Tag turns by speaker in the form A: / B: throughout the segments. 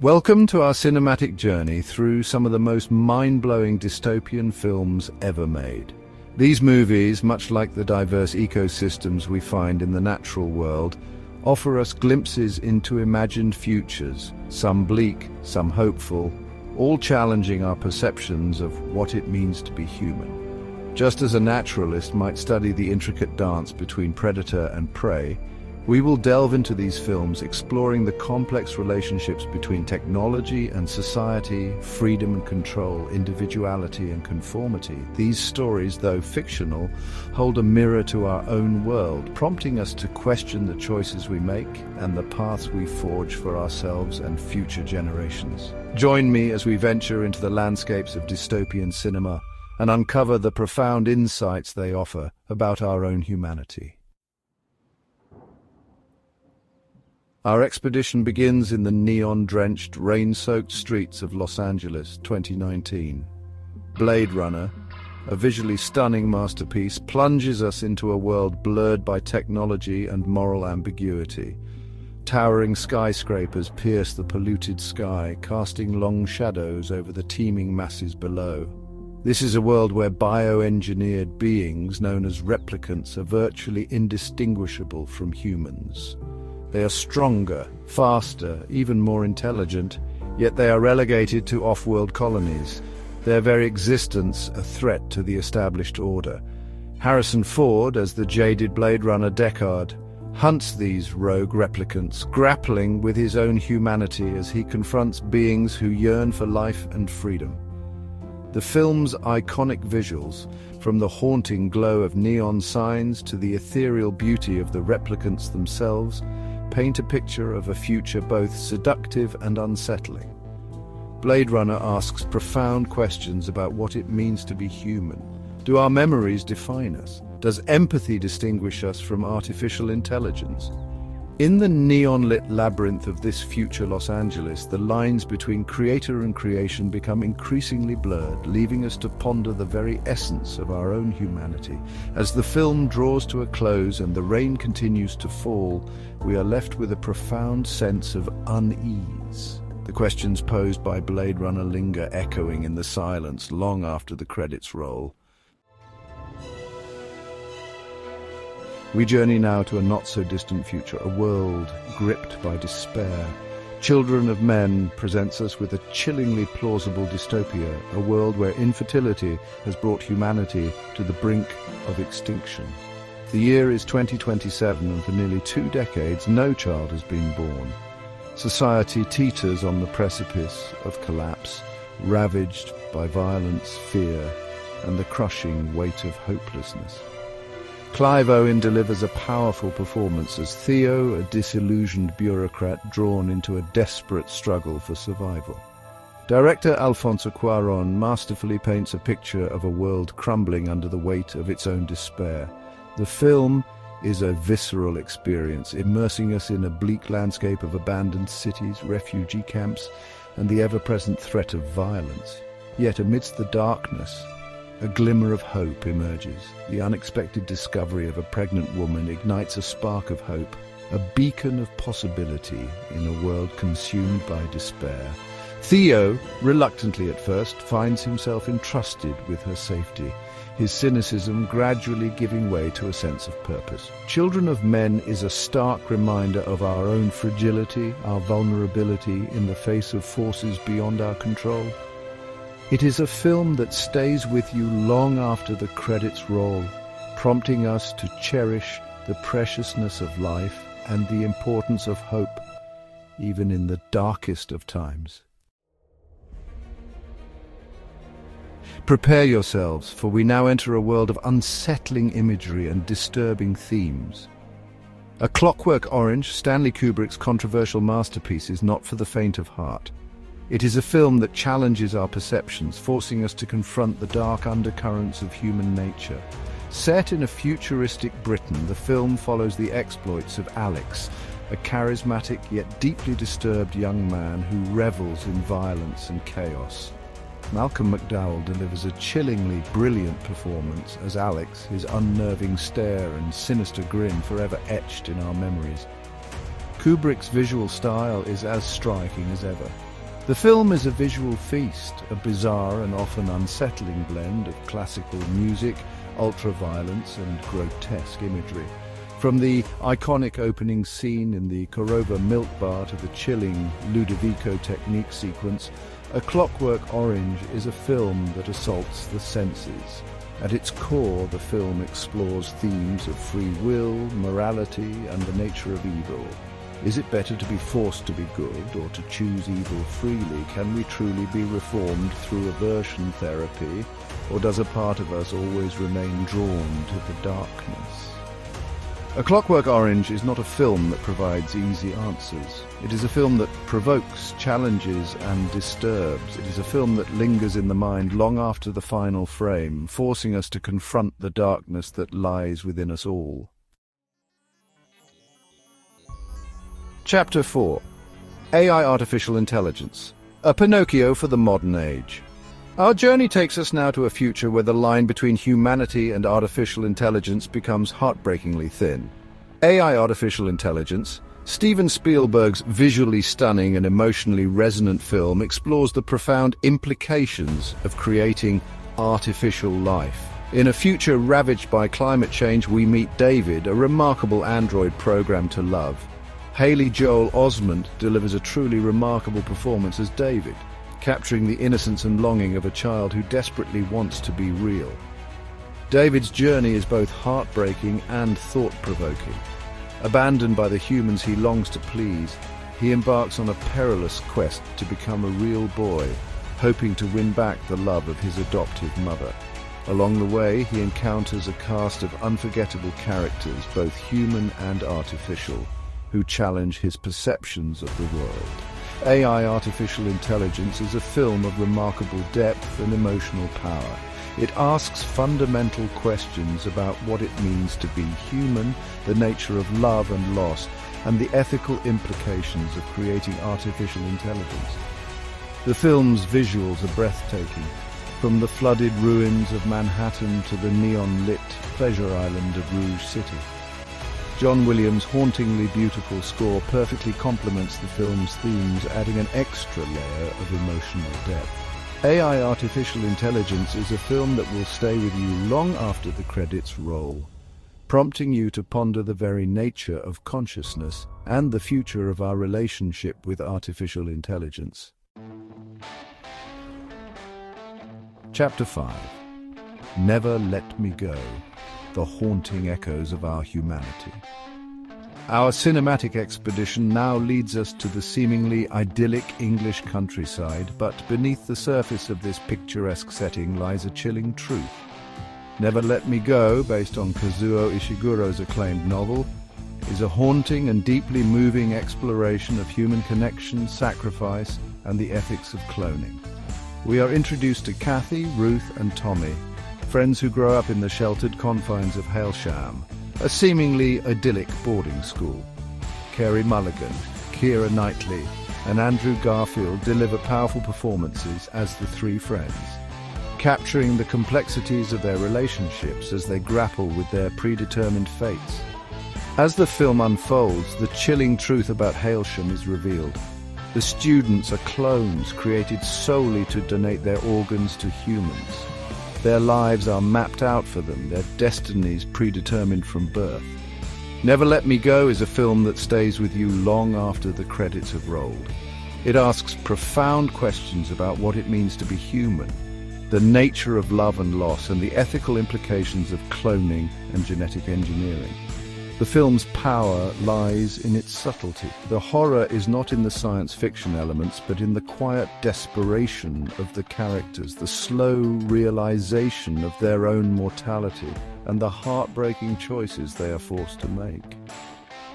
A: Welcome to our cinematic journey through some of the most mind-blowing dystopian films ever made. These movies, much like the diverse ecosystems we find in the natural world, offer us glimpses into imagined futures, some bleak, some hopeful, all challenging our perceptions of what it means to be human. Just as a naturalist might study the intricate dance between predator and prey, we will delve into these films exploring the complex relationships between technology and society, freedom and control, individuality and conformity. These stories, though fictional, hold a mirror to our own world, prompting us to question the choices we make and the paths we forge for ourselves and future generations. Join me as we venture into the landscapes of dystopian cinema and uncover the profound insights they offer about our own humanity. Our expedition begins in the neon-drenched, rain-soaked streets of Los Angeles, 2019. Blade Runner, a visually stunning masterpiece, plunges us into a world blurred by technology and moral ambiguity. Towering skyscrapers pierce the polluted sky, casting long shadows over the teeming masses below. This is a world where bioengineered beings, known as replicants, are virtually indistinguishable from humans. They are stronger, faster, even more intelligent, yet they are relegated to off-world colonies, their very existence a threat to the established order. Harrison Ford, as the jaded Blade Runner Deckard, hunts these rogue replicants, grappling with his own humanity as he confronts beings who yearn for life and freedom. The film's iconic visuals, from the haunting glow of neon signs to the ethereal beauty of the replicants themselves, paint a picture of a future both seductive and unsettling. Blade Runner asks profound questions about what it means to be human. Do our memories define us? Does empathy distinguish us from artificial intelligence? In the neon-lit labyrinth of this future Los Angeles, the lines between creator and creation become increasingly blurred, leaving us to ponder the very essence of our own humanity. As the film draws to a close and the rain continues to fall, we are left with a profound sense of unease. The questions posed by Blade Runner linger echoing in the silence long after the credits roll. We journey now to a not-so-distant future, a world gripped by despair. Children of Men presents us with a chillingly plausible dystopia, a world where infertility has brought humanity to the brink of extinction. The year is 2027, and for nearly 2 decades, no child has been born. Society teeters on the precipice of collapse, ravaged by violence, fear, and the crushing weight of hopelessness. Clive Owen delivers a powerful performance as Theo, a disillusioned bureaucrat drawn into a desperate struggle for survival. Director Alfonso Cuarón masterfully paints a picture of a world crumbling under the weight of its own despair. The film is a visceral experience, immersing us in a bleak landscape of abandoned cities, refugee camps, and the ever-present threat of violence. Yet amidst the darkness, a glimmer of hope emerges. The unexpected discovery of a pregnant woman ignites a spark of hope, a beacon of possibility in a world consumed by despair. Theo, reluctantly at first, finds himself entrusted with her safety, his cynicism gradually giving way to a sense of purpose. Children of Men is a stark reminder of our own fragility, our vulnerability in the face of forces beyond our control. It is a film that stays with you long after the credits roll, prompting us to cherish the preciousness of life and the importance of hope, even in the darkest of times. Prepare yourselves, for we now enter a world of unsettling imagery and disturbing themes. A Clockwork Orange, Stanley Kubrick's controversial masterpiece, is not for the faint of heart. It is a film that challenges our perceptions, forcing us to confront the dark undercurrents of human nature. Set in a futuristic Britain, the film follows the exploits of Alex, a charismatic yet deeply disturbed young man who revels in violence and chaos. Malcolm McDowell delivers a chillingly brilliant performance as Alex, his unnerving stare and sinister grin forever etched in our memories. Kubrick's visual style is as striking as ever. The film is a visual feast, a bizarre and often unsettling blend of classical music, ultra-violence and grotesque imagery. From the iconic opening scene in the Korova milk bar to the chilling Ludovico technique sequence, A Clockwork Orange is a film that assaults the senses. At its core, the film explores themes of free will, morality, and the nature of evil. Is it better to be forced to be good or to choose evil freely? Can we truly be reformed through aversion therapy, or does a part of us always remain drawn to the darkness? A Clockwork Orange is not a film that provides easy answers. It is a film that provokes, challenges, and disturbs. It is a film that lingers in the mind long after the final frame, forcing us to confront the darkness that lies within us all. Chapter 4. AI Artificial Intelligence. A Pinocchio for the Modern Age. Our journey takes us now to a future where the line between humanity and artificial intelligence becomes heartbreakingly thin. AI Artificial Intelligence, Steven Spielberg's visually stunning and emotionally resonant film, explores the profound implications of creating artificial life. In a future ravaged by climate change, we meet David, a remarkable android programmed to love. Haley Joel Osment delivers a truly remarkable performance as David, capturing the innocence and longing of a child who desperately wants to be real. David's journey is both heartbreaking and thought-provoking. Abandoned by the humans he longs to please, he embarks on a perilous quest to become a real boy, hoping to win back the love of his adoptive mother. Along the way, he encounters a cast of unforgettable characters, both human and artificial, who challenge his perceptions of the world. AI Artificial Intelligence is a film of remarkable depth and emotional power. It asks fundamental questions about what it means to be human, the nature of love and loss, and the ethical implications of creating artificial intelligence. The film's visuals are breathtaking, from the flooded ruins of Manhattan to the neon-lit pleasure island of Rouge City. John Williams' hauntingly beautiful score perfectly complements the film's themes, adding an extra layer of emotional depth. AI Artificial Intelligence is a film that will stay with you long after the credits roll, prompting you to ponder the very nature of consciousness and the future of our relationship with artificial intelligence. Chapter 5. Never Let Me Go. The haunting echoes of our humanity. Our cinematic expedition now leads us to the seemingly idyllic English countryside, but beneath the surface of this picturesque setting lies a chilling truth. Never Let Me Go, based on Kazuo Ishiguro's acclaimed novel, is a haunting and deeply moving exploration of human connection, sacrifice, and the ethics of cloning. We are introduced to Kathy, Ruth, and Tommy, friends who grow up in the sheltered confines of Hailsham, a seemingly idyllic boarding school. Carey Mulligan, Keira Knightley, and Andrew Garfield deliver powerful performances as the three friends, capturing the complexities of their relationships as they grapple with their predetermined fates. As the film unfolds, the chilling truth about Hailsham is revealed. The students are clones created solely to donate their organs to humans. Their lives are mapped out for them, their destinies predetermined from birth. Never Let Me Go is a film that stays with you long after the credits have rolled. It asks profound questions about what it means to be human, the nature of love and loss, and the ethical implications of cloning and genetic engineering. The film's power lies in its subtlety. The horror is not in the science fiction elements, but in the quiet desperation of the characters, the slow realization of their own mortality, and the heartbreaking choices they are forced to make.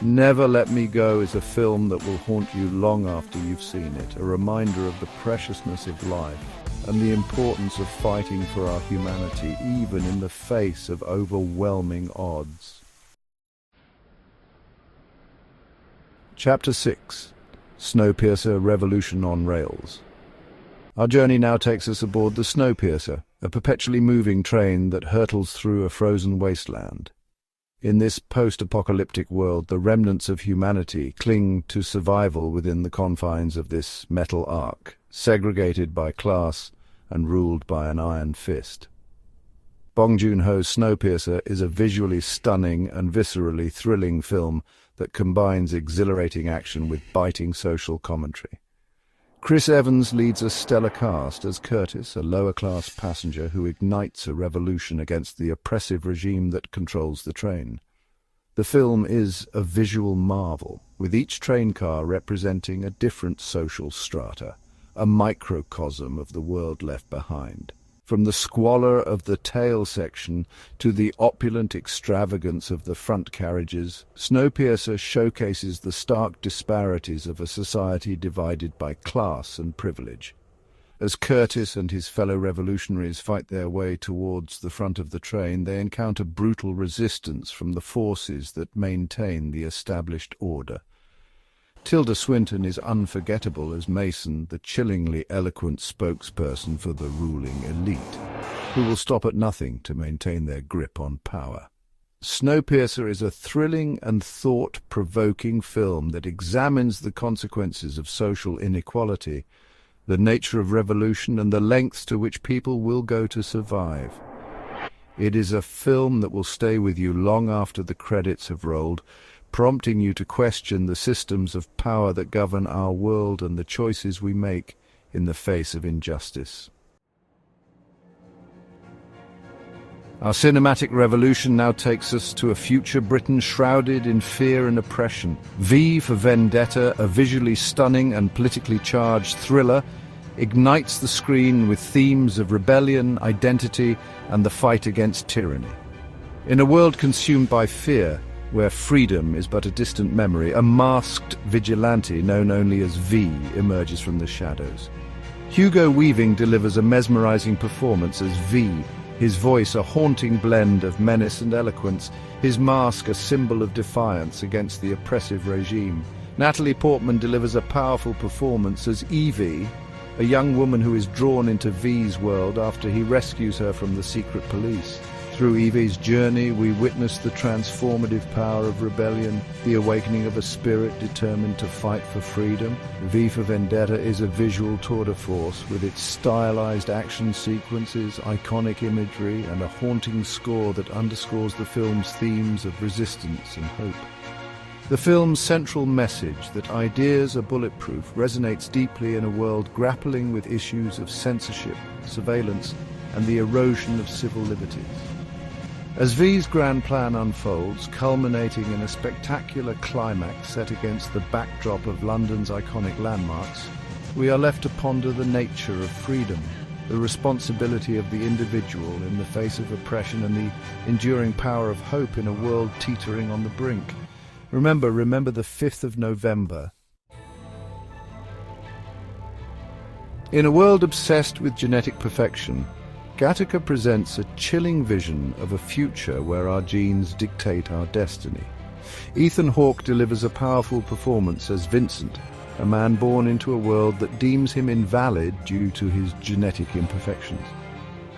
A: Never Let Me Go is a film that will haunt you long after you've seen it, a reminder of the preciousness of life and the importance of fighting for our humanity, even in the face of overwhelming odds. Chapter 6. Snowpiercer Revolution on Rails. Our journey now takes us aboard the Snowpiercer, a perpetually moving train that hurtles through a frozen wasteland. In this post-apocalyptic world, the remnants of humanity cling to survival within the confines of this metal ark. segregated by class and ruled by an iron fist. Bong Joon-ho's Snowpiercer is a visually stunning and viscerally thrilling film that combines exhilarating action with biting social commentary. Chris Evans leads a stellar cast as Curtis, a lower-class passenger who ignites a revolution against the oppressive regime that controls the train. The film is a visual marvel, with each train car representing a different social strata, a microcosm of the world left behind. From the squalor of the tail section to the opulent extravagance of the front carriages, Snowpiercer showcases the stark disparities of a society divided by class and privilege. As Curtis and his fellow revolutionaries fight their way towards the front of the train, they encounter brutal resistance from the forces that maintain the established order. Tilda Swinton is unforgettable as Mason, the chillingly eloquent spokesperson for the ruling elite, who will stop at nothing to maintain their grip on power. Snowpiercer is a thrilling and thought-provoking film that examines the consequences of social inequality, the nature of revolution, and the lengths to which people will go to survive. It is a film that will stay with you long after the credits have rolled, prompting you to question the systems of power that govern our world and the choices we make in the face of injustice. Our cinematic revolution now takes us to a future Britain shrouded in fear and oppression. V for Vendetta, a visually stunning and politically charged thriller, ignites the screen with themes of rebellion, identity, and the fight against tyranny. In a world consumed by fear, where freedom is but a distant memory, a masked vigilante known only as V emerges from the shadows. Hugo Weaving delivers a mesmerizing performance as V, his voice a haunting blend of menace and eloquence, his mask a symbol of defiance against the oppressive regime. Natalie Portman delivers a powerful performance as Evie, a young woman who is drawn into V's world after he rescues her from the secret police. Through Evie's journey, we witness the transformative power of rebellion, the awakening of a spirit determined to fight for freedom. V for Vendetta is a visual tour de force with its stylized action sequences, iconic imagery, and a haunting score that underscores the film's themes of resistance and hope. The film's central message that ideas are bulletproof resonates deeply in a world grappling with issues of censorship, surveillance, and the erosion of civil liberties. As V's grand plan unfolds, culminating in a spectacular climax set against the backdrop of London's iconic landmarks, we are left to ponder the nature of freedom, the responsibility of the individual in the face of oppression, and the enduring power of hope in a world teetering on the brink. Remember the 5th of November. In a world obsessed with genetic perfection, Gattaca presents a chilling vision of a future where our genes dictate our destiny. Ethan Hawke delivers a powerful performance as Vincent, a man born into a world that deems him invalid due to his genetic imperfections.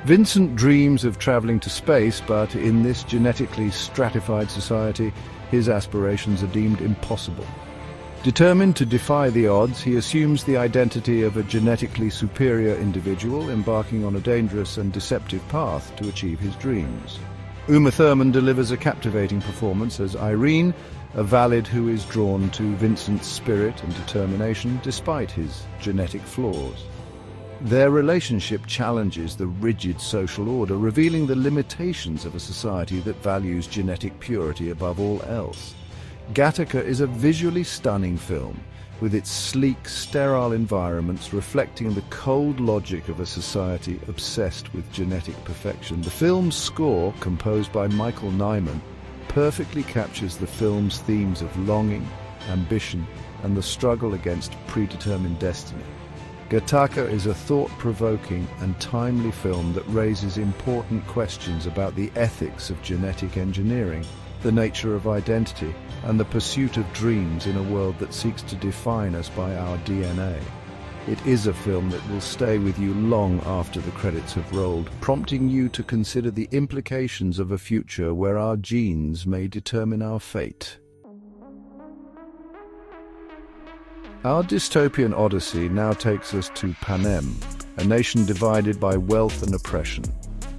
A: Vincent dreams of traveling to space, but in this genetically stratified society, his aspirations are deemed impossible. Determined to defy the odds, he assumes the identity of a genetically superior individual, embarking on a dangerous and deceptive path to achieve his dreams. Uma Thurman delivers a captivating performance as Irene, a valid who is drawn to Vincent's spirit and determination despite his genetic flaws. Their relationship challenges the rigid social order, revealing the limitations of a society that values genetic purity above all else. Gattaca is a visually stunning film, with its sleek, sterile environments reflecting the cold logic of a society obsessed with genetic perfection. The film's score, composed by Michael Nyman, perfectly captures the film's themes of longing, ambition, and the struggle against predetermined destiny. Gattaca is a thought-provoking and timely film that raises important questions about the ethics of genetic engineering, the nature of identity, and the pursuit of dreams in a world that seeks to define us by our DNA. It is a film that will stay with you long after the credits have rolled, prompting you to consider the implications of a future where our genes may determine our fate. Our dystopian odyssey now takes us to Panem, a nation divided by wealth and oppression.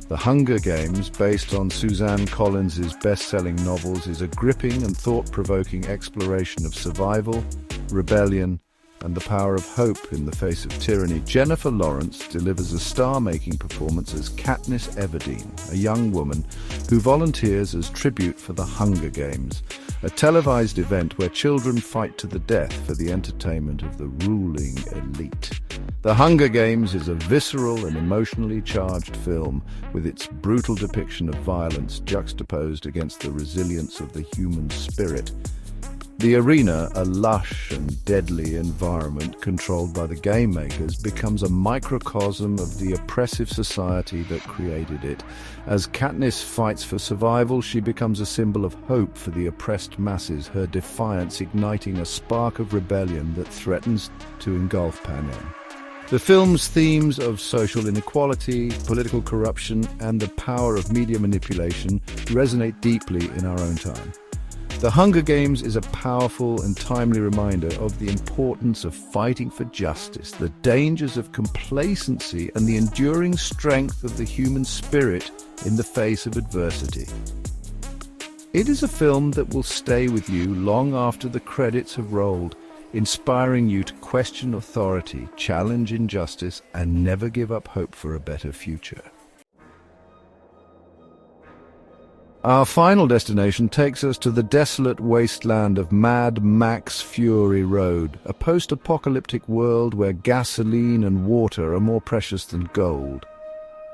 A: The Hunger Games, based on Suzanne Collins's best-selling novels, is a gripping and thought-provoking exploration of survival, rebellion, and the power of hope in the face of tyranny. Jennifer Lawrence delivers a star-making performance as Katniss Everdeen, a young woman who volunteers as tribute for the Hunger Games, a televised event where children fight to the death for the entertainment of the ruling elite. The Hunger Games is a visceral and emotionally charged film with its brutal depiction of violence juxtaposed against the resilience of the human spirit. The arena, a lush and deadly environment controlled by the game makers, becomes a microcosm of the oppressive society that created it. As Katniss fights for survival, she becomes a symbol of hope for the oppressed masses, her defiance igniting a spark of rebellion that threatens to engulf Panem. The film's themes of social inequality, political corruption, and the power of media manipulation resonate deeply in our own time. The Hunger Games is a powerful and timely reminder of the importance of fighting for justice, the dangers of complacency, and the enduring strength of the human spirit in the face of adversity. It is a film that will stay with you long after the credits have rolled, inspiring you to question authority, challenge injustice, and never give up hope for a better future. Our final destination takes us to the desolate wasteland of Mad Max Fury Road, a post-apocalyptic world where gasoline and water are more precious than gold.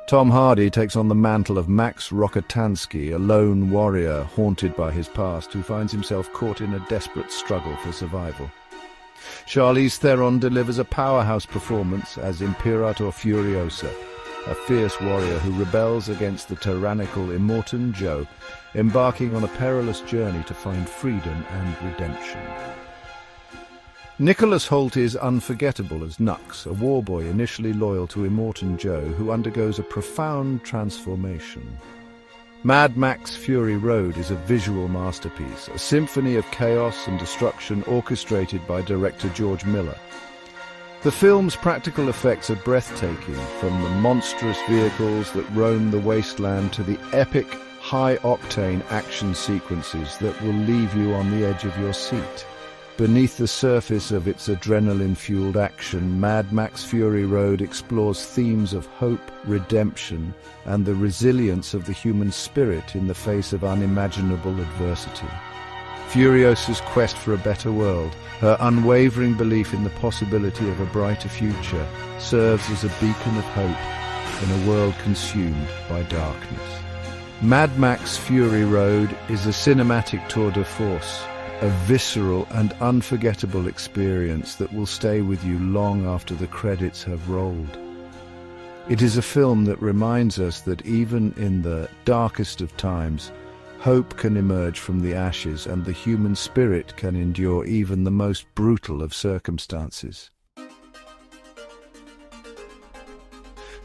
A: Tom Hardy takes on the mantle of Max Rokitansky, a lone warrior haunted by his past who finds himself caught in a desperate struggle for survival. Charlize Theron delivers a powerhouse performance as Imperator Furiosa, a fierce warrior who rebels against the tyrannical Immortan Joe, embarking on a perilous journey to find freedom and redemption. Nicholas Hoult is unforgettable as Nux, a warboy initially loyal to Immortan Joe who undergoes a profound transformation. Mad Max Fury Road is a visual masterpiece, a symphony of chaos and destruction orchestrated by director George Miller. The film's practical effects are breathtaking, from the monstrous vehicles that roam the wasteland to the epic, high-octane action sequences that will leave you on the edge of your seat. Beneath the surface of its adrenaline-fueled action, Mad Max Fury Road explores themes of hope, redemption, and the resilience of the human spirit in the face of unimaginable adversity. Furiosa's quest for a better world, her unwavering belief in the possibility of a brighter future, serves as a beacon of hope in a world consumed by darkness. Mad Max Fury Road is a cinematic tour de force, a visceral and unforgettable experience that will stay with you long after the credits have rolled. It is a film that reminds us that even in the darkest of times, hope can emerge from the ashes and the human spirit can endure even the most brutal of circumstances.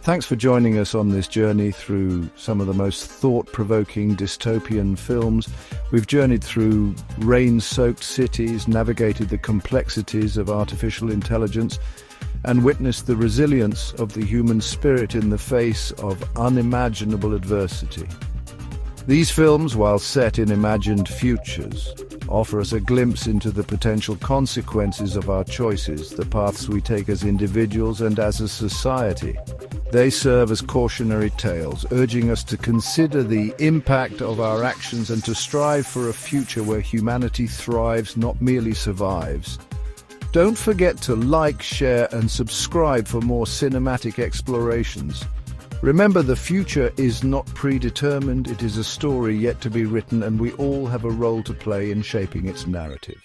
A: Thanks for joining us on this journey through some of the most thought-provoking dystopian films. We've journeyed through rain-soaked cities, navigated the complexities of artificial intelligence, and witnessed the resilience of the human spirit in the face of unimaginable adversity. These films, while set in imagined futures, offer us a glimpse into the potential consequences of our choices, the paths we take as individuals and as a society. They serve as cautionary tales, urging us to consider the impact of our actions and to strive for a future where humanity thrives, not merely survives. Don't forget to like, share, and subscribe for more cinematic explorations. Remember, the future is not predetermined, it is a story yet to be written, and we all have a role to play in shaping its narrative.